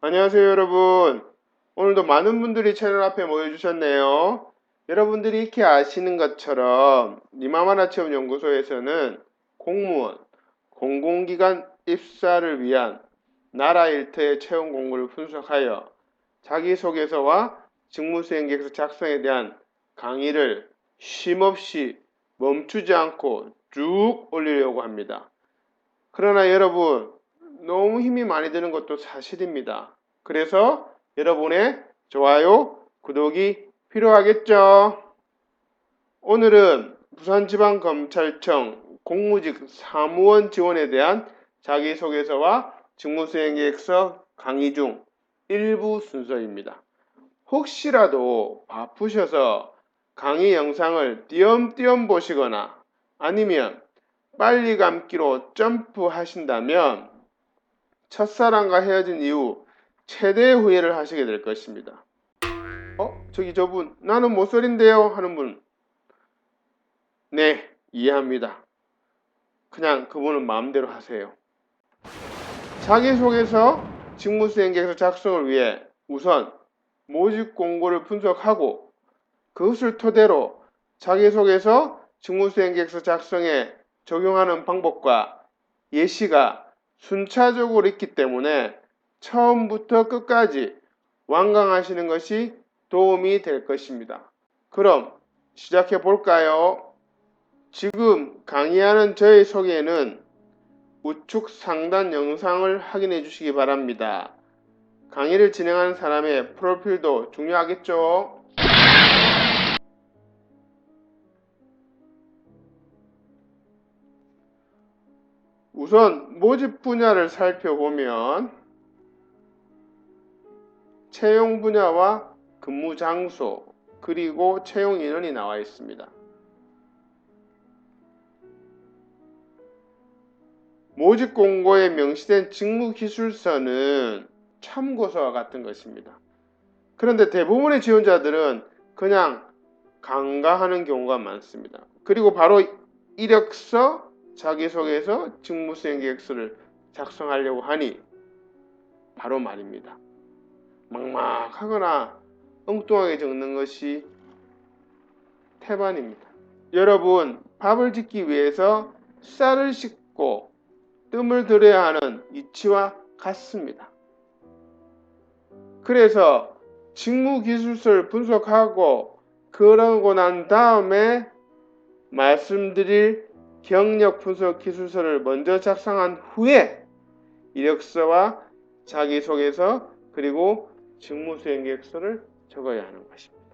안녕하세요 여러분. 오늘도 많은 분들이 채널 앞에 모여주셨네요. 여러분들이 익히 아시는 것처럼 니마마나체험연구소에서는 공무원, 공공기관 입사를 위한 나라 일터의 채용 공고를 분석하여 자기소개서와 직무수행계획서 작성에 대한 강의를 쉼없이 멈추지 않고 쭉 올리려고 합니다. 그러나 여러분, 너무 힘이 많이 드는 것도 사실입니다. 그래서 여러분의 좋아요, 구독이 필요하겠죠? 오늘은 부산지방검찰청 공무직 사무원 지원에 대한 자기소개서와 직무수행계획서 강의 중 일부 순서입니다. 혹시라도 바쁘셔서 강의 영상을 띄엄띄엄 보시거나 아니면 빨리 감기로 점프하신다면 첫사랑과 헤어진 이후 최대의 후회를 하시게 될 것입니다. 저기 저분 나는 모쏠인데요 하는 분, 네, 이해합니다. 그냥 그분은 마음대로 하세요. 자기소개서, 직무수행계획서 작성을 위해 우선 모집 공고를 분석하고 그것을 토대로 자기소개서, 직무수행계획서 작성에 적용하는 방법과 예시가 순차적으로 있기 때문에 처음부터 끝까지 완강하시는 것이 도움이 될 것입니다. 그럼 시작해 볼까요? 지금 강의하는 저의 소개는 우측 상단 영상을 확인해 주시기 바랍니다. 강의를 진행하는 사람의 프로필도 중요하겠죠? 우선 모집 분야를 살펴보면 채용 분야와 근무 장소 그리고 채용 인원이 나와 있습니다. 모집 공고에 명시된 직무기술서는 참고서와 같은 것입니다. 그런데 대부분의 지원자들은 그냥 간과하는 경우가 많습니다. 그리고 바로 이력서, 자기소개서, 직무수행계획서를 작성하려고 하니 바로 말입니다. 막막하거나 엉뚱하게 적는 것이 태반입니다. 여러분, 밥을 짓기 위해서 쌀을 씻고 뜸을 들여야 하는 이치와 같습니다. 그래서 직무기술서를 분석하고 그러고 난 다음에 말씀드릴 경력 분석 기술서를 먼저 작성한 후에 이력서와 자기소개서 그리고 직무수행계획서를 적어야 하는 것입니다.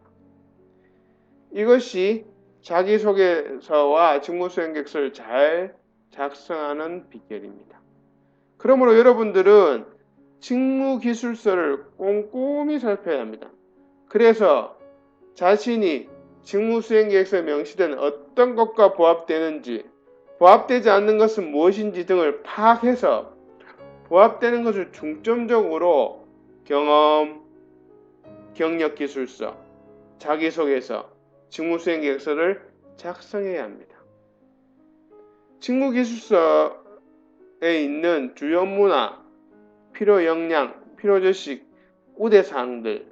이것이 자기소개서와 직무수행계획서를 잘 작성하는 비결입니다. 그러므로 여러분들은 직무기술서를 꼼꼼히 살펴야 합니다. 그래서 자신이 직무수행계획서에 명시된 어떤 것과 부합되는지, 부합되지 않는 것은 무엇인지 등을 파악해서 부합되는 것을 중점적으로 경험, 경력기술서, 자기소개서, 직무수행계획서를 작성해야 합니다. 직무기술서에 있는 주요 업무나 필요 역량, 필요 지식, 우대사항들을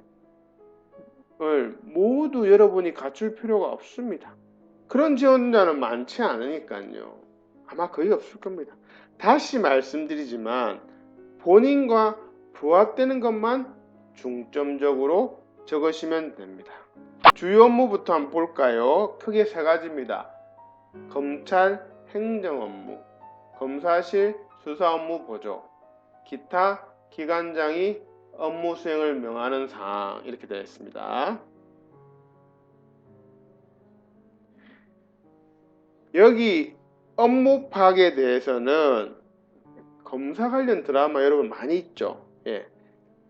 모두 여러분이 갖출 필요가 없습니다. 그런 지원자는 많지 않으니까요. 아마 거의 없을 겁니다. 다시 말씀드리지만 본인과 부합되는 것만 중점적으로 적으시면 됩니다. 주요 업무부터 한번 볼까요? 크게 세 가지입니다. 검찰 행정 업무, 검사실 수사 업무 보조, 기타 기관장이 업무 수행을 명하는 사항 이렇게 되어 있습니다. 여기 업무 파악에 대해서는 검사 관련 드라마 여러분 많이 있죠.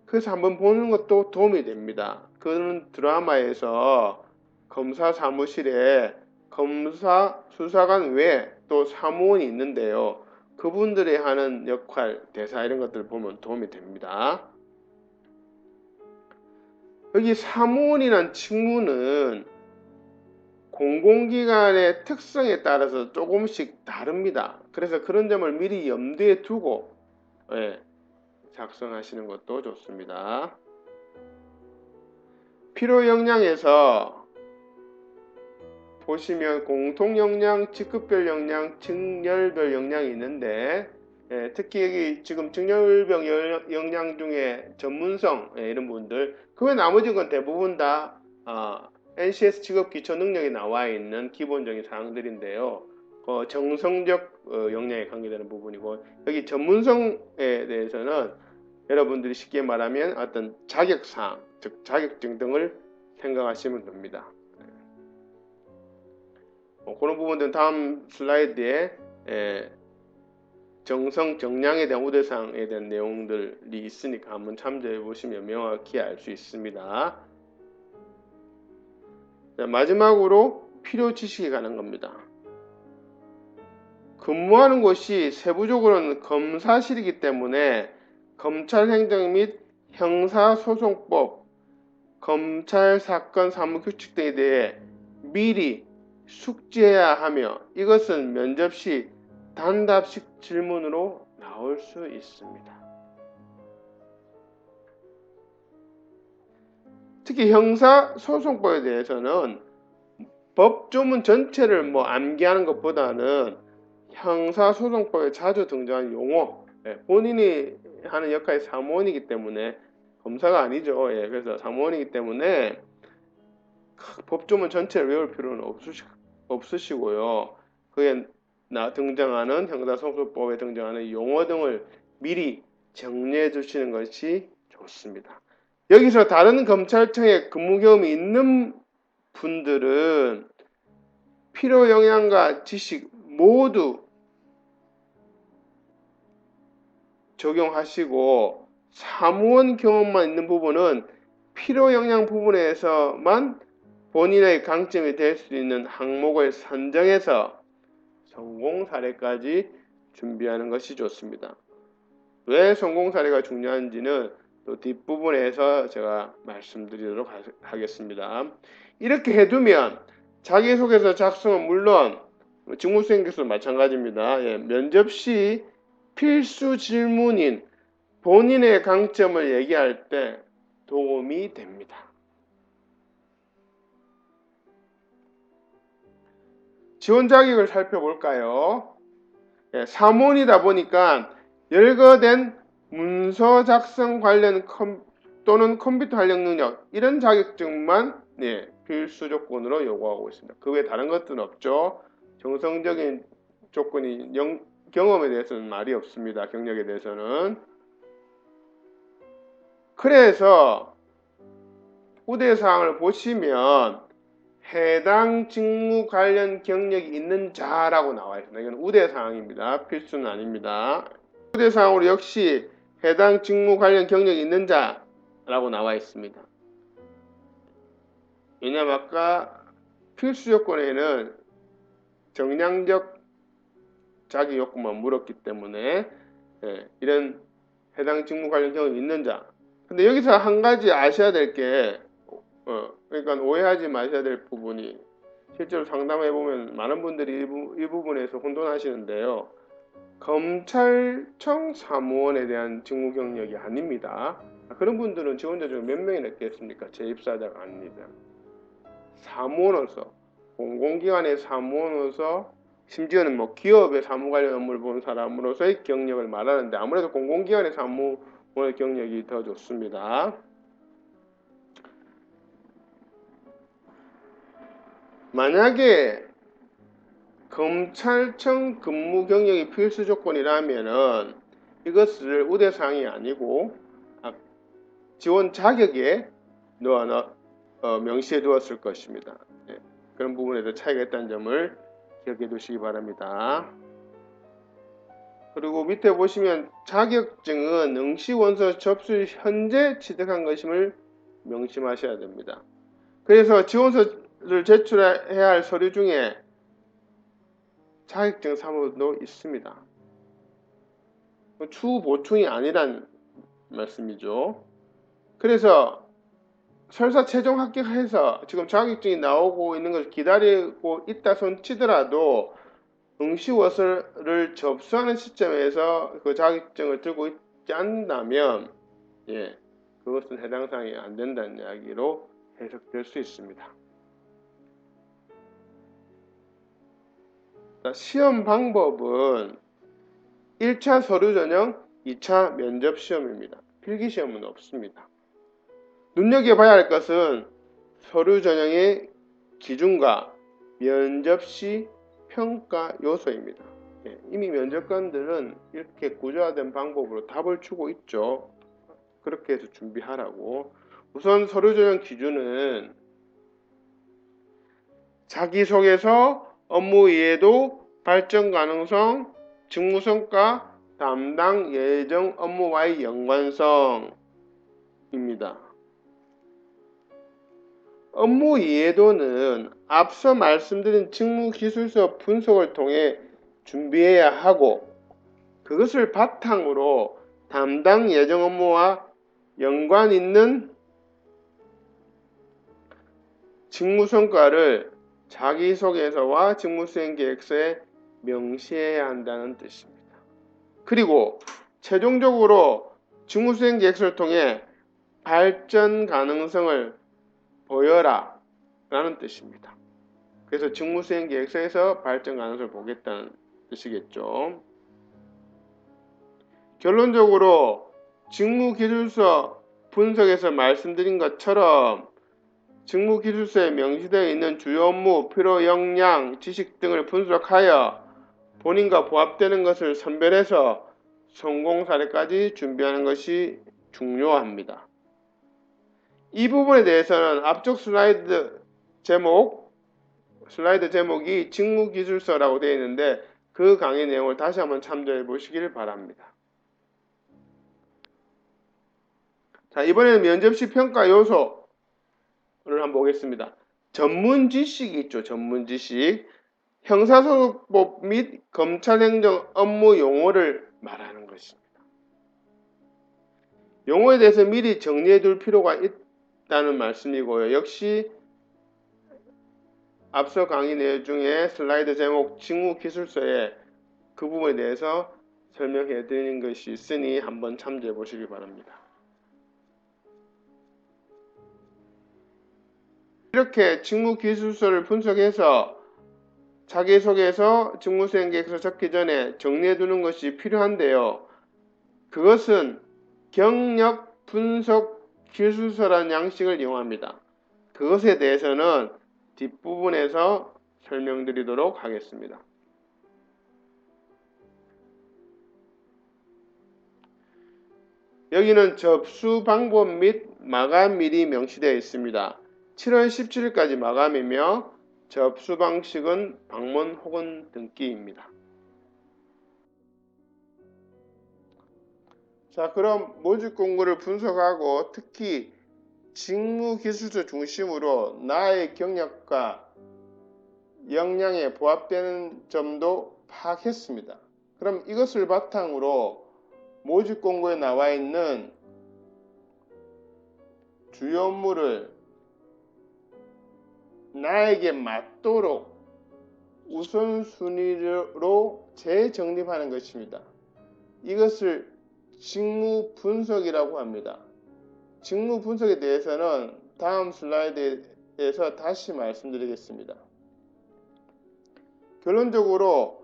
그래서 한번 보는 것도 도움이 됩니다. 그런 드라마에서 검사 사무실에 검사 수사관 외에 또 사무원이 있는데요. 그분들이 하는 역할, 대사 이런 것들을 보면 도움이 됩니다. 여기 사무원이란 직무는 공공기관의 특성에 따라서 조금씩 다릅니다. 그래서 그런 점을 미리 염두에 두고 작성하시는 것도 좋습니다. 필요 역량에서 보시면 공통 역량, 직급별 역량, 직렬별 역량이 있는데 특히 여기 지금 직렬별 역량 중에 전문성 이런 분들 그 외 나머지 건 대부분 다 NCS 직업 기초 능력에 나와 있는 기본적인 사항들인데요. 정성적 역량에 관계되는 부분이고 여기 전문성에 대해서는 여러분들이 쉽게 말하면 어떤 자격사항, 즉 자격증 등을 생각하시면 됩니다. 그런 부분들은 다음 슬라이드에 정성, 정량에 대한 우대사항에 대한 내용들이 있으니까 한번 참조해 보시면 명확히 알 수 있습니다. 자, 마지막으로 필요 지식에 관한 겁니다. 근무하는 곳이 세부적으로는 검사실이기 때문에 검찰행정 및 형사소송법, 검찰사건 사무규칙 등에 대해 미리 숙지해야 하며 이것은 면접 시 단답식 질문으로 나올 수 있습니다. 특히 형사소송법에 대해서는 법조문 전체를 암기하는 것보다는 형사소송법에 자주 등장하는 용어, 본인이 하는 역할이 사무원이기 때문에 검사가 아니죠. 그래서 사무원이기 때문에 법조문 전체를 외울 필요는 없으시고요. 그에 등장하는 형사소송법에 등장하는 용어 등을 미리 정리해 주시는 것이 좋습니다. 여기서 다른 검찰청에 근무 경험이 있는 분들은 필요 역량과 지식 모두 적용하시고 사무원 경험만 있는 부분은 필요 역량 부분에서만 본인의 강점이 될 수 있는 항목을 선정해서 성공 사례까지 준비하는 것이 좋습니다. 왜 성공 사례가 중요한지는 또 뒷부분에서 제가 말씀드리도록 하겠습니다. 이렇게 해두면 자기소개서 작성은 물론 직무수행께서도 마찬가지입니다. 면접 시 필수 질문인 본인의 강점을 얘기할 때 도움이 됩니다. 지원 자격을 살펴볼까요? 사무원이다 보니까 열거된 문서 작성 관련 또는 컴퓨터 활용 능력 이런 자격증만 필수 조건으로 요구하고 있습니다. 그 외에 다른 것들은 없죠. 정성적인 조건이 경험에 대해서는 말이 없습니다. 경력에 대해서는. 그래서 우대사항을 보시면 해당 직무 관련 경력이 있는 자라고 나와 있습니다. 이건 우대사항입니다. 필수는 아닙니다. 우대사항으로 역시 해당 직무 관련 경력이 있는 자라고 나와 있습니다. 왜냐하면 아까 필수 조건에는 정량적 자기 요건만 물었기 때문에 이런 해당 직무 관련 경험이 있는 자. 근데 여기서 한 가지 아셔야 될 게 그러니까 오해하지 마셔야 될 부분이 실제로 상담해 보면 많은 분들이 이 부분에서 혼돈하시는데요. 검찰청 사무원에 대한 직무 경력이 아닙니다. 그런 분들은 지원자 중에 몇 명이나 있겠습니까? 재입사자가 아닙니다. 사무원으로서 공공기관의 사무원으로서 심지어는 기업의 사무 관련 업무를 보는 사람으로서의 경력을 말하는데 아무래도 공공기관의 사무원의 경력이 더 좋습니다. 만약에 검찰청 근무 경력이 필수 조건이라면은 이것을 우대사항이 아니고 지원 자격에 명시해 두었을 것입니다. 그런 부분에서 차이가 있다는 점을 기억해 두시기 바랍니다. 그리고 밑에 보시면 자격증은 응시원서 접수 현재 취득한 것임을 명심하셔야 됩니다. 그래서 지원서를 제출해야 할 서류 중에 자격증 사무도 있습니다. 추후 보충이 아니란 말씀이죠. 그래서 설사 최종 합격해서 지금 자격증이 나오고 있는 것을 기다리고 있다 손치더라도 응시원서를 접수하는 시점에서 그 자격증을 들고 있지 않다면 그것은 해당 사항이 안 된다는 이야기로 해석될 수 있습니다. 시험 방법은 1차 서류 전형, 2차 면접 시험입니다. 필기 시험은 없습니다. 눈여겨봐야 할 것은 서류 전형의 기준과 면접 시 평가 요소입니다. 이미 면접관들은 이렇게 구조화된 방법으로 답을 주고 있죠. 그렇게 해서 준비하라고. 우선 서류 전형 기준은 자기소개서, 업무 이해도, 발전 가능성, 직무 성과, 담당 예정 업무와의 연관성입니다. 업무 이해도는 앞서 말씀드린 직무 기술서 분석을 통해 준비해야 하고, 그것을 바탕으로 담당 예정 업무와 연관 있는 직무 성과를 자기소개서와 직무수행계획서에 명시해야 한다는 뜻입니다. 그리고 최종적으로 직무수행계획서를 통해 발전 가능성을 보여라 라는 뜻입니다. 그래서 직무수행계획서에서 발전 가능성을 보겠다는 뜻이겠죠. 결론적으로 직무기술서 분석에서 말씀드린 것처럼 직무기술서에 명시되어 있는 주요 업무, 필요 역량, 지식 등을 분석하여 본인과 부합되는 것을 선별해서 성공 사례까지 준비하는 것이 중요합니다. 이 부분에 대해서는 앞쪽 슬라이드 제목이 직무기술서라고 되어 있는데 그 강의 내용을 다시 한번 참조해 보시길 바랍니다. 자, 이번에는 면접시 평가 요소를 한번 보겠습니다. 전문 지식이 있죠. 전문 지식. 형사소송법 및 검찰행정 업무 용어를 말하는 것입니다. 용어에 대해서 미리 정리해 둘 필요가 있다는 말씀이고요. 역시 앞서 강의 내용 중에 슬라이드 제목 직무기술서에 그 부분에 대해서 설명해 드리는 것이 있으니 한번 참조해 보시기 바랍니다. 이렇게 직무기술서를 분석해서 자기소개서 직무수행계획서 적기 전에 정리해 두는 것이 필요한데요. 그것은 경력 분석 기술서라는 양식을 이용합니다. 그것에 대해서는 뒷부분에서 설명드리도록 하겠습니다. 여기는 접수 방법 및 마감일이 명시되어 있습니다. 7월 17일까지 마감이며 접수 방식은 방문 혹은 등기입니다. 자, 그럼 모집 공고를 분석하고 특히 직무기술서 중심으로 나의 경력과 역량에 부합되는 점도 파악했습니다. 그럼 이것을 바탕으로 모집 공고에 나와 있는 주요 업무를 나에게 맞도록 우선순위로 재정립하는 것입니다. 이것을 직무 분석이라고 합니다. 직무 분석에 대해서는 다음 슬라이드에서 다시 말씀드리겠습니다. 결론적으로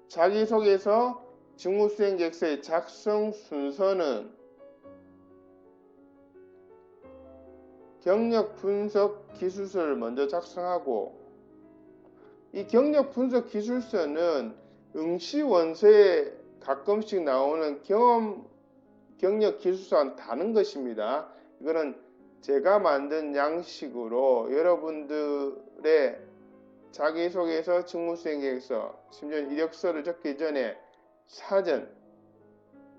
자기소개서 직무수행계획서의 작성 순서는 경력 분석 기술서를 먼저 작성하고, 이 경력 분석 기술서는 응시원서에 가끔씩 나오는 경력 기술서와는 다른 것입니다. 이거는 제가 만든 양식으로 여러분들의 자기소개서, 직무수행계획서, 심지어 이력서를 적기 전에 사전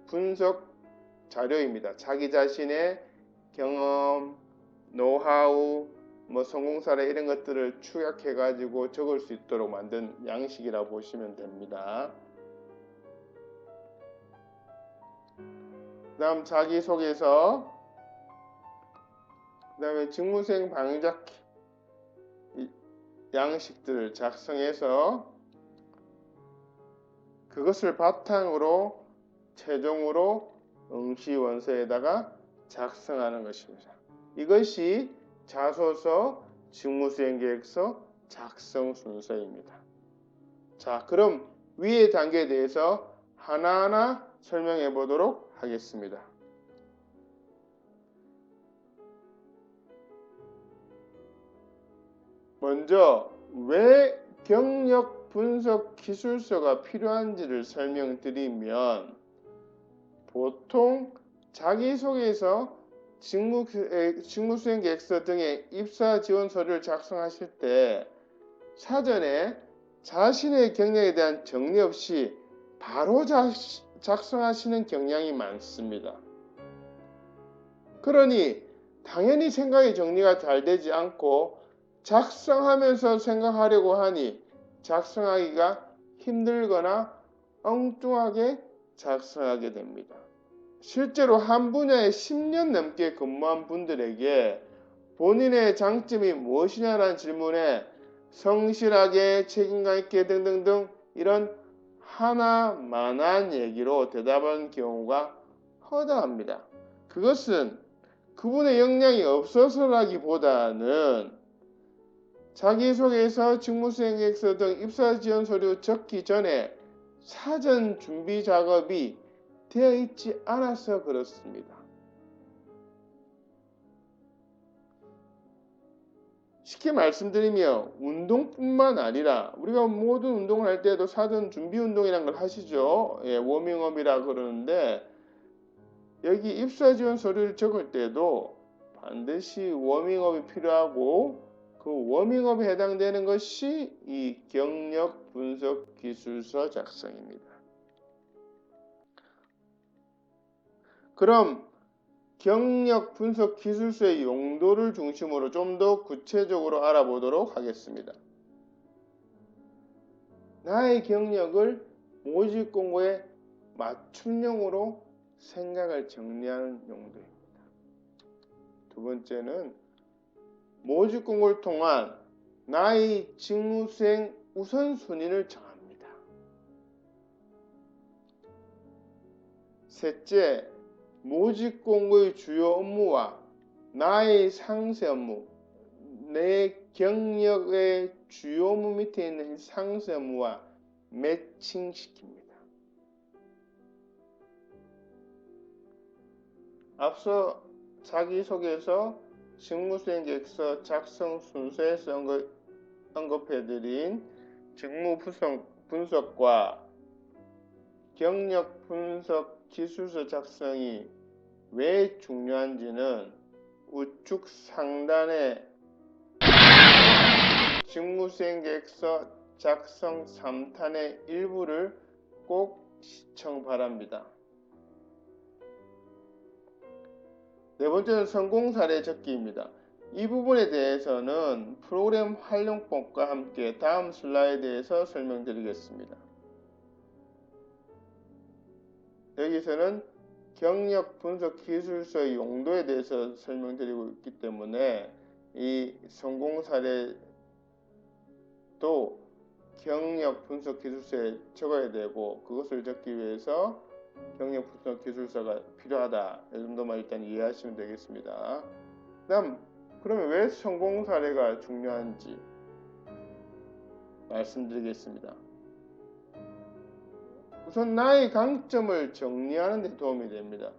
분석 자료입니다. 자기 자신의 경험, 노하우, 성공 사례 이런 것들을 축약해 가지고 적을 수 있도록 만든 양식이라고 보시면 됩니다. 그 다음 자기소개서, 그 다음에 직무수행 방향잡기 양식들을 작성해서 그것을 바탕으로 최종으로 응시 원서에다가 작성하는 것입니다. 이것이 자소서, 직무수행계획서 작성 순서입니다. 자, 그럼 위의 단계에 대해서 하나하나 설명해 보도록 하겠습니다. 먼저 왜 경력 분석 기술서가 필요한지를 설명드리면, 보통 자기소개서, 직무수행 계획서 등의 입사 지원 서류를 작성하실 때 사전에 자신의 경력에 대한 정리 없이 바로 작성하시는 경향이 많습니다. 그러니 당연히 생각이 정리가 잘 되지 않고 작성하면서 생각하려고 하니 작성하기가 힘들거나 엉뚱하게 작성하게 됩니다. 실제로 한 분야에 10년 넘게 근무한 분들에게 본인의 장점이 무엇이냐라는 질문에 성실하게, 책임감 있게 등등등 이런 하나만한 얘기로 대답한 경우가 허다합니다. 그것은 그분의 역량이 없어서라기보다는 자기소개서, 직무수행계획서 등 입사지원 서류 적기 전에 사전 준비 작업이 되어 있지 않아서 그렇습니다. 쉽게 말씀드리면 운동뿐만 아니라 우리가 모든 운동을 할 때도 사전 준비 운동이라는 걸 하시죠. 워밍업이라 그러는데, 여기 입사 지원 서류를 적을 때도 반드시 워밍업이 필요하고, 그 워밍업에 해당되는 것이 이 경력 분석 기술서 작성입니다. 그럼 경력 분석 기술서의 용도를 중심으로 좀 더 구체적으로 알아보도록 하겠습니다. 나의 경력을 모집 공고에 맞춤형으로 생각을 정리하는 용도입니다. 두 번째는 모집 공고를 통한 나의 직무수행 우선순위를 정합니다. 셋째, 모집 공고의 주요 업무와 나의 상세 업무, 내 경력의 주요 업무 밑에 있는 상세 업무와 매칭시킵니다. 앞서 자기소개서, 직무수행계획서 작성 순서에서 언급해드린 직무 분석과 경력 분석 기술서 작성이 왜 중요한지는 우측 상단의 직무수행계획서 작성 3탄의 일부를 꼭 시청 바랍니다. 네 번째는 성공 사례 적기입니다. 이 부분에 대해서는 프로그램 활용법과 함께 다음 슬라이드에서 설명드리겠습니다. 여기서는 경력 분석 기술서의 용도에 대해서 설명드리고 있기 때문에 이 성공 사례도 경력 분석 기술서에 적어야 되고, 그것을 적기 위해서 경력 분석 기술서가 필요하다, 이 정도만 일단 이해하시면 되겠습니다. 그러면 왜 성공 사례가 중요한지 말씀드리겠습니다. 우선 나의 강점을 정리하는 데 도움이 됩니다.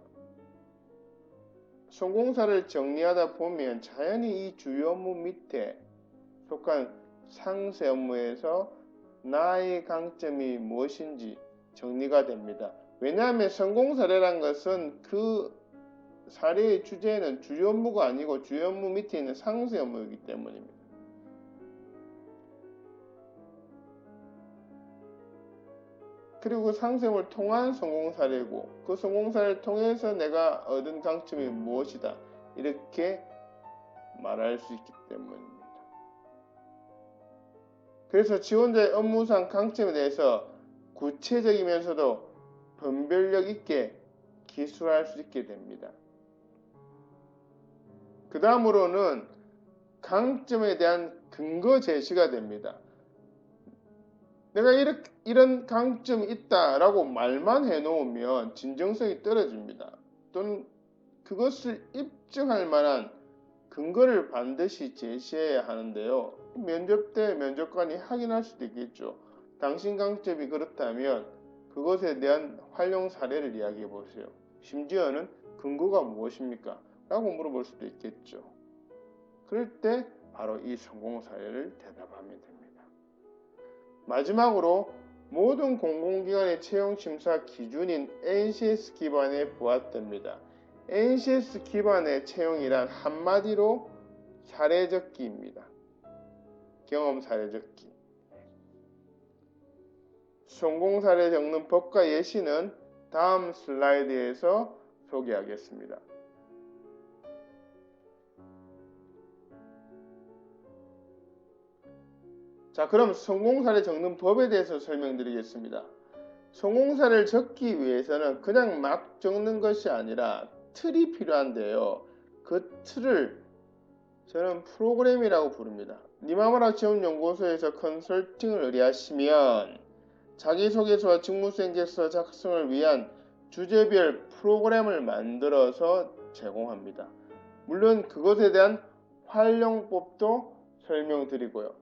성공 사례를 정리하다 보면 자연히 이 주요 업무 밑에 속한 상세 업무에서 나의 강점이 무엇인지 정리가 됩니다. 왜냐하면 성공 사례란 것은 그 사례의 주제는 주요 업무가 아니고 주요 업무 밑에 있는 상세 업무이기 때문입니다. 그리고 그 상세 업무를 통한 성공 사례고, 그 성공 사례를 통해서 내가 얻은 강점이 무엇이다, 이렇게 말할 수 있기 때문입니다. 그래서 지원자의 업무상 강점에 대해서 구체적이면서도 변별력 있게 기술할 수 있게 됩니다. 그 다음으로는 강점에 대한 근거 제시가 됩니다. 내가 이런 강점이 있다라고 말만 해놓으면 진정성이 떨어집니다. 또는 그것을 입증할 만한 근거를 반드시 제시해야 하는데요. 면접 때 면접관이 확인할 수도 있겠죠. 당신 강점이 그렇다면 그것에 대한 활용 사례를 이야기해 보세요. 심지어는 근거가 무엇입니까? 라고 물어볼 수도 있겠죠. 그럴 때 바로 이 성공 사례를 대답하면 됩니다. 마지막으로 모든 공공기관의 채용심사 기준인 NCS 기반에 부합됩니다. NCS 기반의 채용이란 한마디로 사례적기입니다. 경험 사례적기. 성공 사례 적는 법과 예시는 다음 슬라이드에서 소개하겠습니다. 자, 그럼 성공 사례 적는 법에 대해서 설명드리겠습니다. 성공 사례를 적기 위해서는 그냥 막 적는 것이 아니라 틀이 필요한데요. 그 틀을 저는 프로그램이라고 부릅니다. 니마마라 지원연구소에서 컨설팅을 의뢰하시면 자기소개서와 직무수행계획서 작성을 위한 주제별 프로그램을 만들어서 제공합니다. 물론 그것에 대한 활용법도 설명드리고요.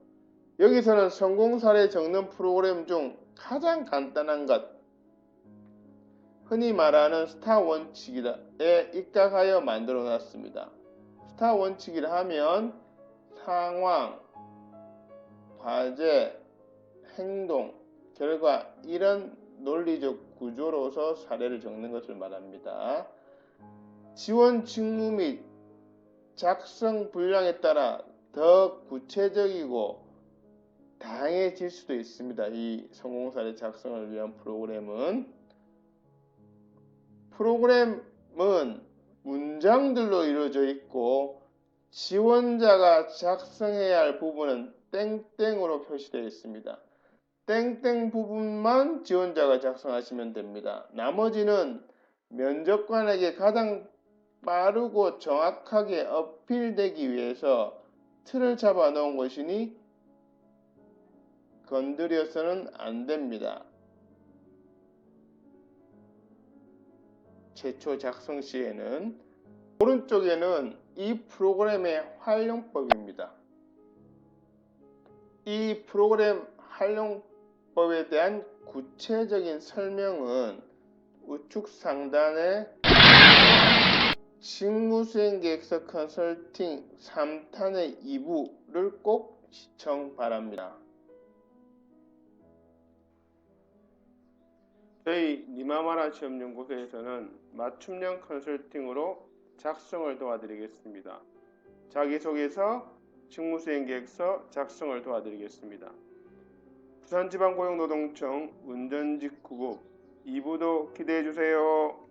여기서는 성공 사례 적는 프로그램 중 가장 간단한 것, 흔히 말하는 스타 원칙에 입각하여 만들어 놨습니다. 스타 원칙이라 하면 상황, 과제, 행동, 결과 이런 논리적 구조로서 사례를 적는 것을 말합니다. 지원 직무 및 작성 분량에 따라 더 구체적이고 다양해질 수도 있습니다. 이 성공 사례 작성을 위한 프로그램은 문장들로 이루어져 있고 지원자가 작성해야 할 부분은 땡땡으로 표시되어 있습니다. 땡땡 부분만 지원자가 작성하시면 됩니다. 나머지는 면접관에게 가장 빠르고 정확하게 어필되기 위해서 틀을 잡아 놓은 것이니 건드려서는 안 됩니다. 최초 작성 시에는 오른쪽에는 이 프로그램의 활용법입니다. 이 프로그램 활용법에 대한 구체적인 설명은 우측 상단의 직무수행계획서 컨설팅 3탄의 2부를 꼭 시청 바랍니다. 저희 니마마라 시험연구소에서는 맞춤형 컨설팅으로 작성을 도와드리겠습니다. 자기소개서, 직무수행계획서 작성을 도와드리겠습니다. 부산지방고용노동청 운전직구급 2부도 기대해주세요.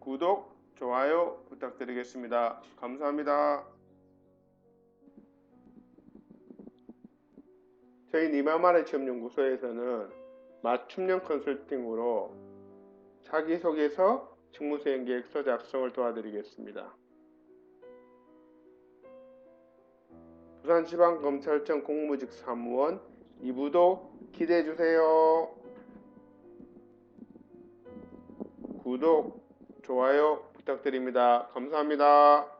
구독, 좋아요 부탁드리겠습니다. 감사합니다. 저희 니마마라 시험연구소에서는 맞춤형 컨설팅으로 자기소개서, 직무수행계획서 작성을 도와드리겠습니다. 부산지방검찰청 공무직 사무원 2부도 기대해주세요. 구독, 좋아요 부탁드립니다. 감사합니다.